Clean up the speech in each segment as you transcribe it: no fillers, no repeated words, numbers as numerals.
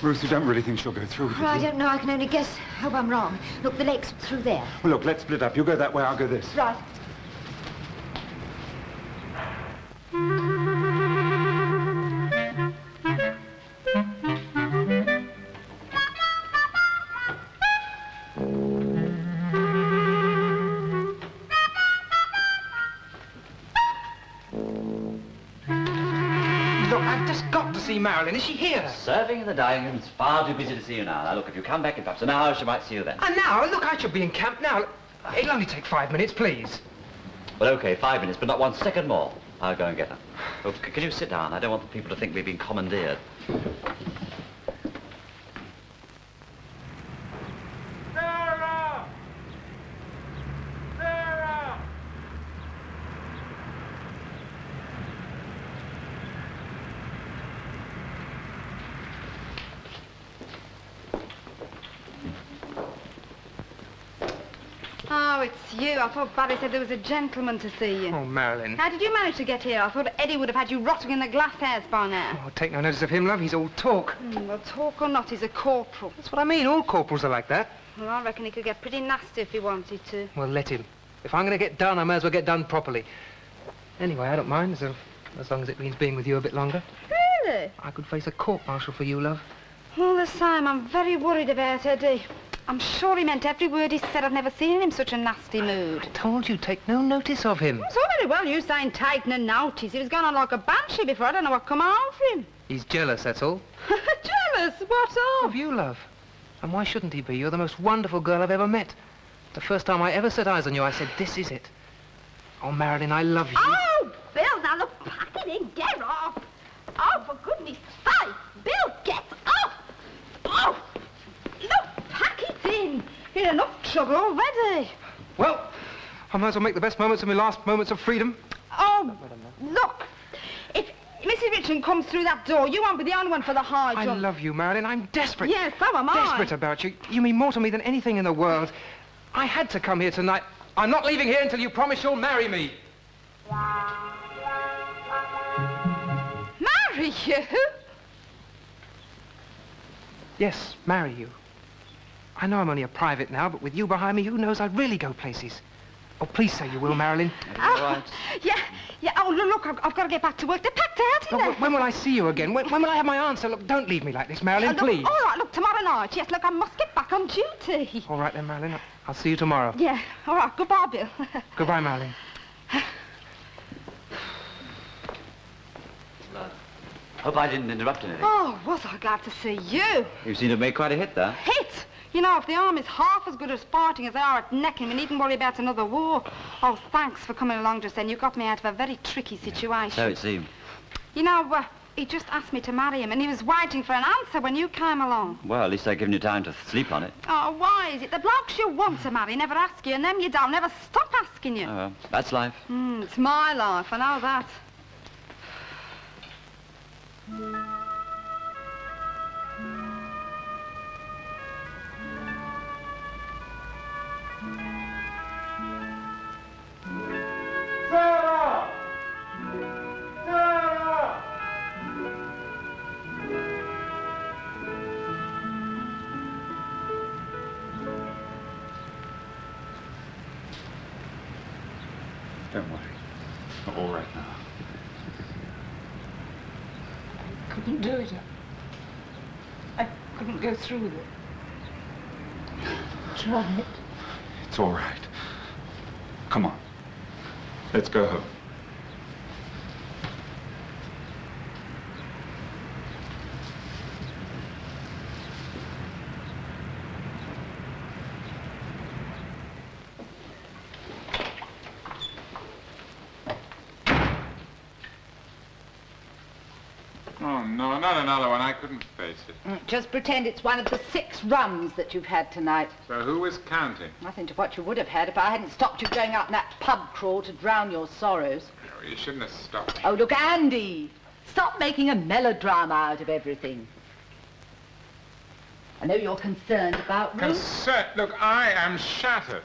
Ruth, you don't really think she'll go through with it? Well, I don't know. I can only guess. Hope I'm wrong. Look, the lake's through there. Well, look, let's split up. You go that way, I'll go this. Right. See Marilyn, is she here? Serving in the dining room. It's far too busy to see you now. Now, look, if you come back in perhaps an hour, she might see you then. An hour? Look, I should be in camp now. It'll only take 5 minutes, please. Well, OK, 5 minutes, but not 1 second more. I'll go and get her. Oh, can you sit down? I don't want the people to think we've been commandeered. Sarah! Sarah! Oh, it's you. I thought Barry said there was a gentleman to see you. Oh, Marilyn. How did you manage to get here? I thought Eddie would have had you rotting in the glass house by now. Oh, take no notice of him, love. He's all talk. Well, talk or not, he's a corporal. That's what I mean. All corporals are like that. Well, I reckon he could get pretty nasty if he wanted to. Well, let him. If I'm going to get done, I may as well get done properly. Anyway, I don't mind, as long as it means being with you a bit longer. Really? I could face a court-martial for you, love. All the same, I'm very worried about Eddie. I'm sure he meant every word he said. I've never seen him in such a nasty mood. I told you, take no notice of him. It's all very well you saying take no notice. He was going on like a banshee before. I don't know what come over him. He's jealous, that's all. Jealous? What of? Of you, love. And why shouldn't he be? You're the most wonderful girl I've ever met. The first time I ever set eyes on you, I said, this is it. Oh, Marilyn, I love you. Oh, Bill, now look, pack it in, get off. Oh, for goodness sake, Bill, get off. Oh, look, pack it in. You're in enough trouble already. Well, I might as well make the best moments of my last moments of freedom. Oh, look, if Mrs. Richmond comes through that door, you won't be the only one for the high jump. I love you, Marilyn. I'm desperate. Yes, so am I. Desperate about you. You mean more to me than anything in the world. I had to come here tonight. I'm not leaving here until you promise you'll marry me. Marry you? Yes, marry you. I know I'm only a private now, but with you behind me, who knows, I'd really go places. Oh, please say you will, Marilyn. All right. Yeah. Oh, look, I've got to get back to work. They're packed out, Look, aren't they? when will I see you again? When will I have my answer? Look, don't leave me like this, Marilyn, Look, please. all right, look, tomorrow night. Yes, look, I must get back on duty. All right then, Marilyn. I'll see you tomorrow. Yeah, all right, goodbye, Bill. Goodbye, Marilyn. Hope I didn't interrupt anything. Oh, was I glad to see you. You seem to have made quite a hit there. Hit! You know, if the Army's half as good at fighting as they are at necking, we needn't worry about another war. Oh, thanks for coming along just then. You got me out of a very tricky situation. So it seemed. You know, he just asked me to marry him, and he was waiting for an answer when you came along. Well, at least I've given you time to sleep on it. Oh, why is it? The blokes you want to marry never ask you, and them you don't never stop asking you. Oh, well, that's life. It's my life, I know that. Sarah! Sarah! Don't worry. We're all right now. I couldn't do it. I couldn't go through with it. Try it. It's all right. Come on. Let's go home. Oh, no, not another one. I couldn't face it. Just pretend it's one of the 6 runs that you've had tonight. So who was counting? Nothing to what you would have had if I hadn't stopped you going out in that pub crawl to drown your sorrows. No, you shouldn't have stopped me. Oh, look, Andy, stop making a melodrama out of everything. I know you're concerned about Ruth. Look, I am shattered.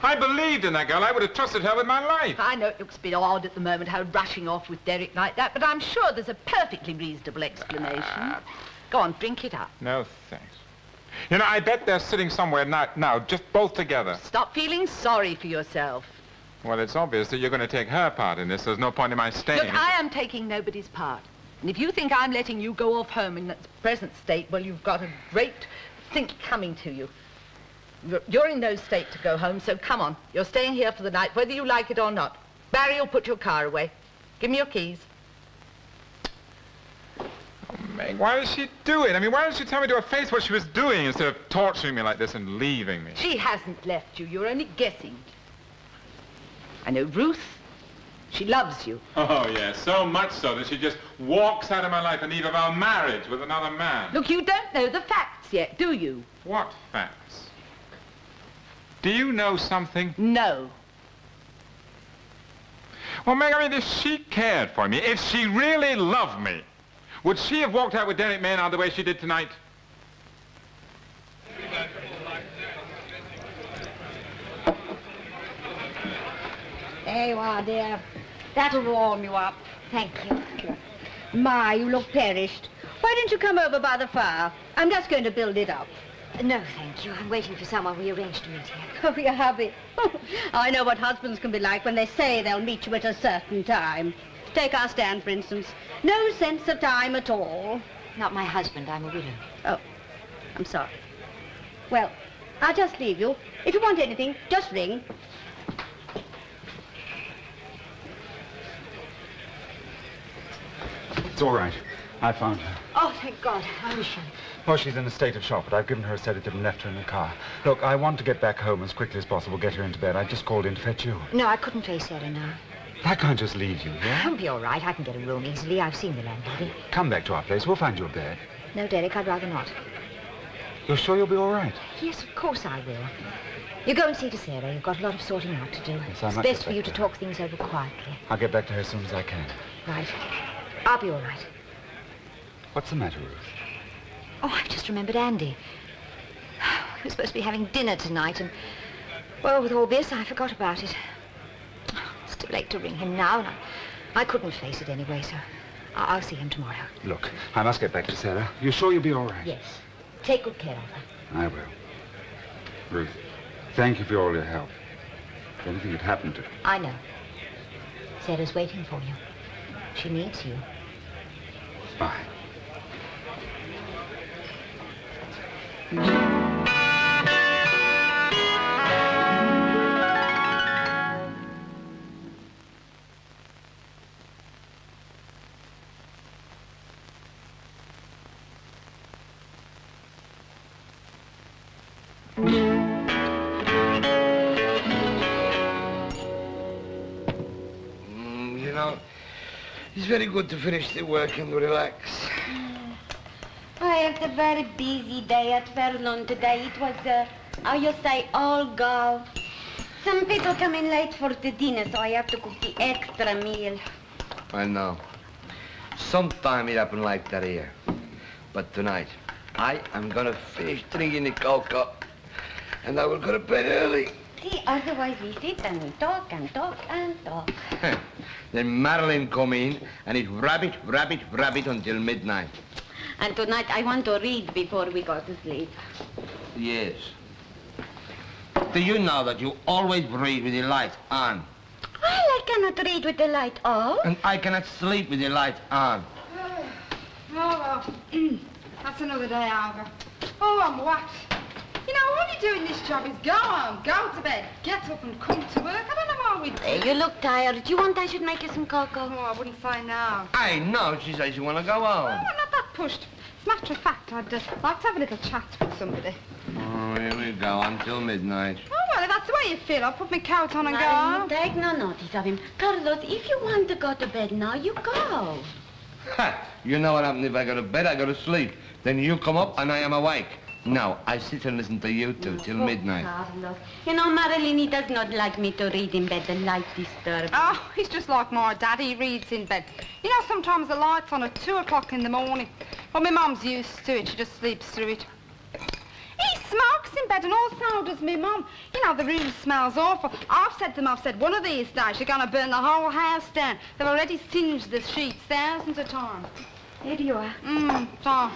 I believed in that girl. I would have trusted her with my life. I know it looks a bit odd at the moment, her rushing off with Derek like that, but I'm sure there's a perfectly reasonable explanation. Go on, drink it up. No, thanks. You know, I bet they're sitting somewhere now, just both together. Stop feeling sorry for yourself. Well, it's obvious that you're going to take her part in this. There's no point in my staying. Look, I am taking nobody's part. And if you think I'm letting you go off home in its present state, well, you've got a great think coming to you. You're in no state to go home, so come on. You're staying here for the night, whether you like it or not. Barry will put your car away. Give me your keys. Meg, why does she do it? I mean, why doesn't she tell me to her face what she was doing instead of torturing me like this and leaving me? She hasn't left you. You're only guessing. I know Ruth. She loves you. Oh, yes, so much so that she just walks out of my life on eve of our marriage with another man. Look, you don't know the facts yet, do you? What facts? Do you know something? No. Well, Meg, I mean, if she cared for me, if she really loved me, would she have walked out with Derek Maynard the way she did tonight? There you are, dear. That'll warm you up. Thank you. My, you look perished. Why don't you come over by the fire? I'm just going to build it up. No, thank you. I'm waiting for someone we arranged to meet here. Oh, your hubby. I know what husbands can be like when they say they'll meet you at a certain time. Take our stand, for instance. No sense of time at all. Not my husband. I'm a widow. Oh, I'm sorry. Well, I'll just leave you. If you want anything, just ring. It's all right. I found her. Oh, thank God. I wish you. Oh, she's in a state of shock, but I've given her a sedative and left her in the car. Look, I want to get back home as quickly as possible, get her into bed. I just called in to fetch you. No, I couldn't face Sarah now. I can't just leave you, yeah? I'll be all right. I can get a room easily. I've seen the landlady. Come back to our place. We'll find you a bed. No, Derek, I'd rather not. You're sure you'll be all right? Yes, of course I will. You go and see to Sarah. You've got a lot of sorting out to do. Yes, I it's must best get for you back to there. talk things over quietly. I'll get back to her as soon as I can. Right. I'll be all right. What's the matter, Ruth? Oh, I've just remembered Andy. We were supposed to be having dinner tonight, and, well, with all this, I forgot about it. It's too late to ring him now, and I couldn't face it anyway, so I'll see him tomorrow. Look, I must get back to Sarah. You sure you'll be all right? Yes. Take good care of her. I will. Ruth, thank you for all your help. If anything had happened to her. I know. Sarah's waiting for you. She needs you. Bye. You know, it's very good to finish the work and relax. I had a very busy day at Vernon today. It was, how you say, all go. Some people come in late for the dinner, so I have to cook the extra meal. I know. Sometime it happened like that here. But tonight, I am gonna finish drinking the cocoa, and I will go to bed early. See, otherwise we sit and we talk and talk and talk. Then Marilyn come in, and it rabbit until midnight. And tonight I want to read before we go to sleep. Yes. Do you know that you always read with the light on? Well, I cannot read with the light off. And I cannot sleep with the light on. Oh, well. That's another day over. Oh, I'm whacked. You know, all you do in this job is go home, go to bed, get up and come to work. I don't know why we do. You look tired. Do you want I should make you some cocoa? Oh, I wouldn't say now. I know, she says you want to go Oh, home. I'm not that pushed. As a matter of fact, I'd like to have a little chat with somebody. Oh, here we go, until midnight. Oh, well, if that's the way you feel, I'll put my coat on and go Well, home. take no notice of him. Carlos, if you want to go to bed now, you go. Ha! You know what happens if I go to bed? I go to sleep. Then you come up and I am awake. Now, I sit and listen to you two till midnight. Carlos. You know, Marilyn, he does not like me to read in bed. The light disturbs. Oh, he's just like my dad. He reads in bed. You know, sometimes the light's on at 2 o'clock in the morning. Well, my mum's used to it. She just sleeps through it. He smokes in bed, and also does me mum. You know, the room smells awful. I've said one of these days you're going to burn the whole house down. They've already singed the sheets thousands of times. Here you are. So,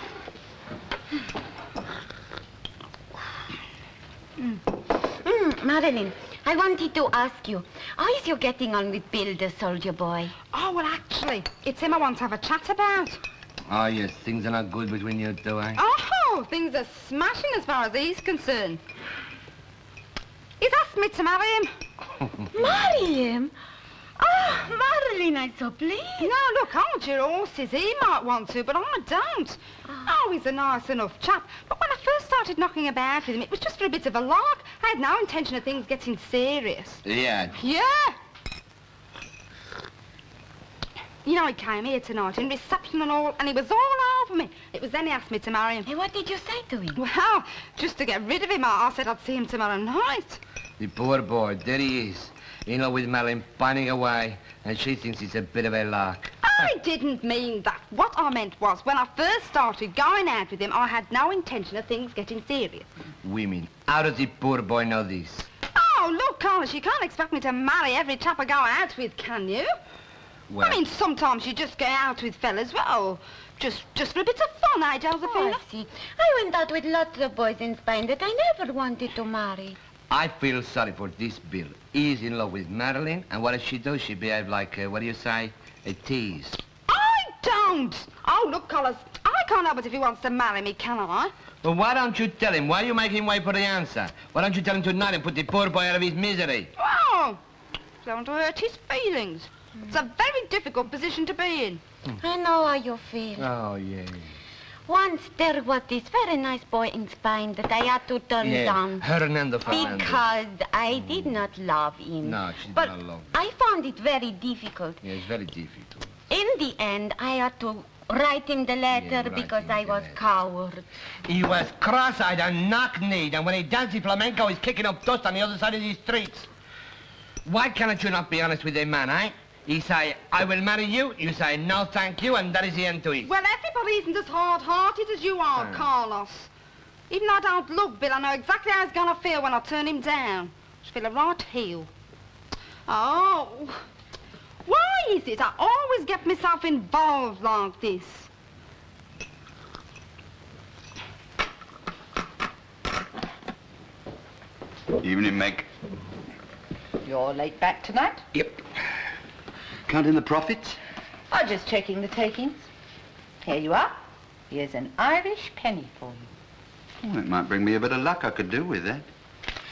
Marilyn, I wanted to ask you, how is you getting on with Bill, the soldier boy? Oh, well, actually, it's him I want to have a chat about. Oh, yes, things are not good between you two, eh? Oh, things are smashing as far as he's concerned. He's asked me to marry him. Marry him? Oh, Marilyn, I'm so pleased. No, look, hold your horses. He might want to, but I don't. Oh, he's a nice enough chap. But when I first started knocking about with him, it was just for a bit of a lark. I had no intention of things getting serious. Yeah. Yeah. You know, he came here tonight in reception and all, and he was all over me. It was then he asked me to marry him. Hey, what did you say to him? Well, just to get rid of him, I said I'd see him tomorrow night. The poor boy, there he is. In love with Marilyn, pining away, and she thinks it's a bit of a lark. I didn't mean that. What I meant was, when I first started going out with him, I had no intention of things getting serious. Women, how does the poor boy know this? Oh, look, Carlos, you can't expect me to marry every chap I go out with, can you? Well, I mean, sometimes you just go out with fellas, well, just for a bit of fun, eh, Josephina? Oh, I see. I went out with lots of boys in Spain that I never wanted to marry. I feel sorry for this Bill. He's in love with Marilyn, and what does she do? She behaves like, what do you say, a tease. I don't! Oh, look, Carlos, I can't help it if he wants to marry me, can I? Well, why don't you tell him? Why you make him wait for the answer? Why don't you tell him tonight and put the poor boy out of his misery? Oh, don't want to hurt his feelings. It's a very difficult position to be in. I know how you feel. Oh, yeah. Once there was this very nice boy in Spain that I had to turn down. Hernando Fernandez. Because I did not love him. No, she did but not love him. I found it very difficult. Yeah, it's very difficult. In the end, I had to write him the letter because I was coward. He was cross-eyed and knock-kneed, and when he dances flamenco, he's kicking up dust on the other side of the streets. Why cannot you not be honest with a man, eh? He say, I will marry you, you say, no, thank you, and that is the end to it. Well, everybody isn't as hard-hearted as you are, Carlos. Even though I don't love Bill, I know exactly how he's going to feel when I turn him down. I feel a right heel. Oh, why is it I always get myself involved like this? Evening, Meg. You're late back tonight? Yep. Counting the profits? I'm just checking the takings. Here you are. Here's an Irish penny for you. Oh, it might bring me a bit of luck. I could do with that.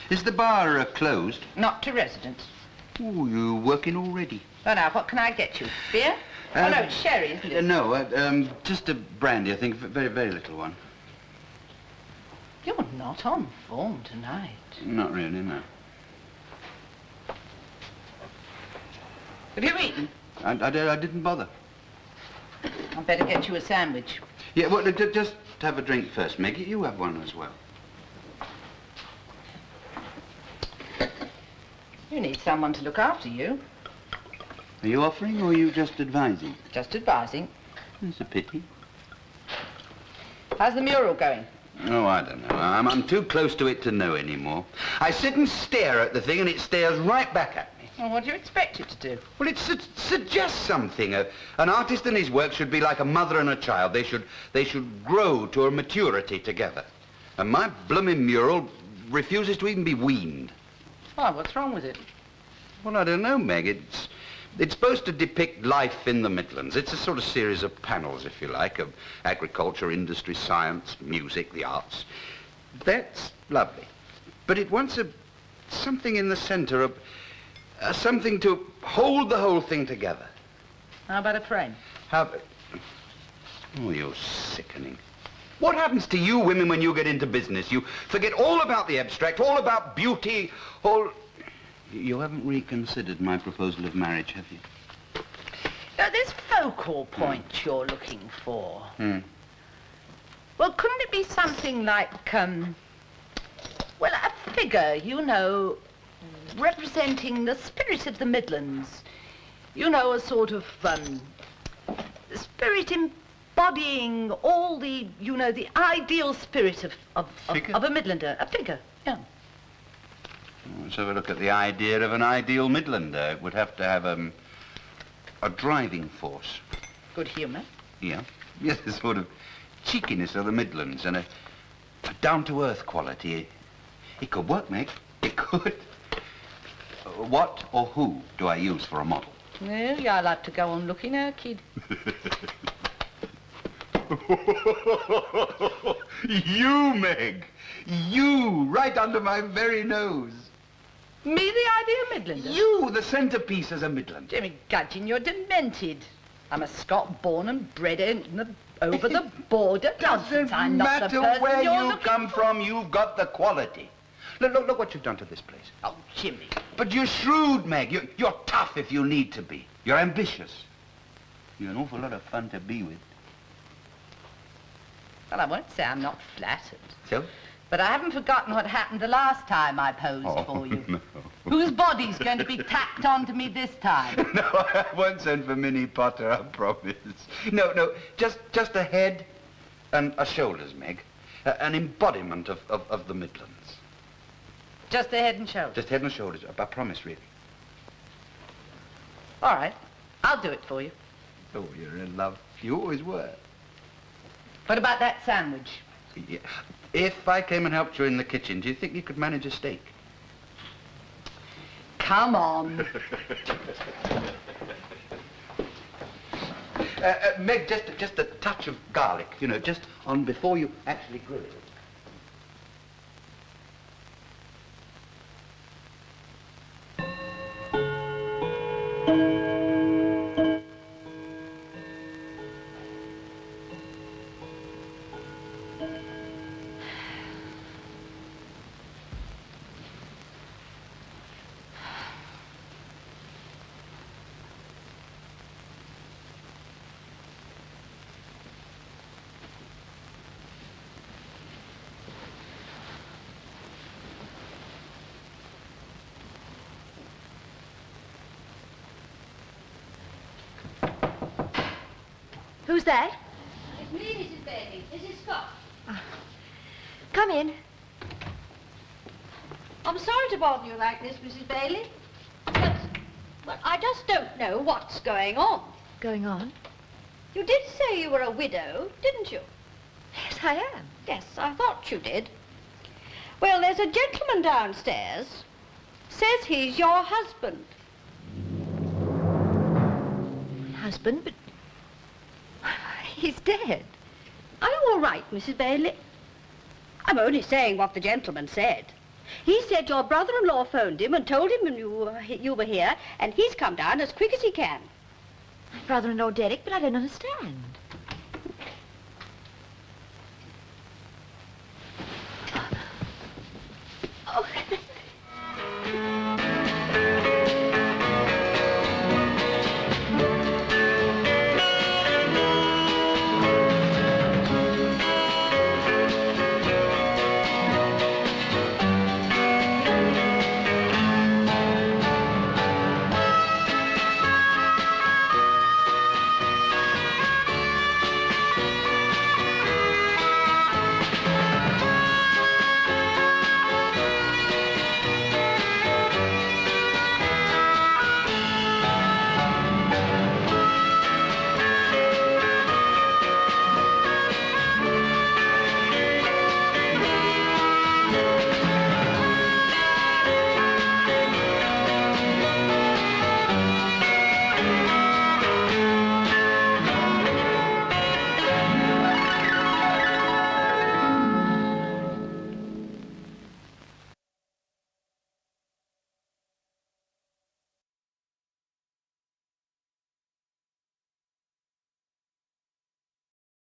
Is the bar closed? Not to residents. Oh, you working already? Oh, now, what can I get you? Beer? Oh, no, it's sherry, isn't it? No, just a brandy, I think. Very, very little one. You're not on form tonight. Not really, no. Have you eaten? I didn't bother. I'd better get you a sandwich. Yeah, well, just have a drink first, Meg. You have one as well. You need someone to look after you. Are you offering or are you just advising? Just advising. It's a pity. How's the mural going? Oh, I don't know. I'm too close to it to know anymore. I sit and stare at the thing and it stares right back at me. Well, what do you expect it to do? Well, it suggests something. An artist and his work should be like a mother and a child. They should grow to a maturity together. And my blooming mural refuses to even be weaned. Why, what's wrong with it? Well, I don't know, Meg. It's supposed to depict life in the Midlands. It's a sort of series of panels, if you like, of agriculture, industry, science, music, the arts. That's lovely. But it wants something in the centre, something to hold the whole thing together. How about a frame? Oh, you're sickening. What happens to you women when you get into business? You forget all about the abstract, all about beauty, all... You haven't reconsidered my proposal of marriage, have you? Now, this focal point you're looking for. Well, couldn't it be something like, well, a figure, you know, representing the spirit of the Midlands? You know, a sort of, spirit embodying all the, you know, the ideal spirit of a Midlander. A figure, yeah. Let's have a look at the idea of an ideal Midlander. It would have to have a driving force. Good humour. Yeah. Yes, a sort of cheekiness of the Midlands and a down-to-earth quality. It could work, Meg. It could. What or who do I use for a model? Well, you'll have to go on looking her, kid. You, Meg. You, right under my very nose. Me, the idea Midlander? You, the centrepiece as a Midland. Jimmy Gudgeon, you're demented. I'm a Scot born and bred over the border. Doesn't I'm not the matter person where you're you looking come for. from, you've got the quality. Look what you've done to this place. Oh, Jimmy. But you're shrewd, Meg. You're tough if you need to be. You're ambitious. You're an awful lot of fun to be with. Well, I won't say I'm not flattered. So? But I haven't forgotten what happened the last time I posed for you. No. Whose body's going to be tacked onto me this time? No, I won't send for Minnie Potter, I promise. No, just a head and a shoulders, Meg. An embodiment of the Midlands. Just a head and shoulders? Just head and shoulders, I promise, really. All right, I'll do it for you. Oh, you're in love. You always were. What about that sandwich? Yeah. If I came and helped you in the kitchen, do you think you could manage a steak? Come on. Meg, just a touch of garlic, you know, just on before you actually grill it. Who's that? It's me, Mrs. Bailey. Mrs. Scott. Come in. I'm sorry to bother you like this, Mrs. Bailey, but I just don't know what's going on. Going on? You did say you were a widow, didn't you? Yes, I am. Yes, I thought you did. Well, there's a gentleman downstairs. Says he's your husband. Husband, but he's dead. Are you all right, Mrs. Bailey? I'm only saying what the gentleman said. He said your brother-in-law phoned him and told him you were here, and he's come down as quick as he can. My brother-in-law Derek, but I don't understand. Oh,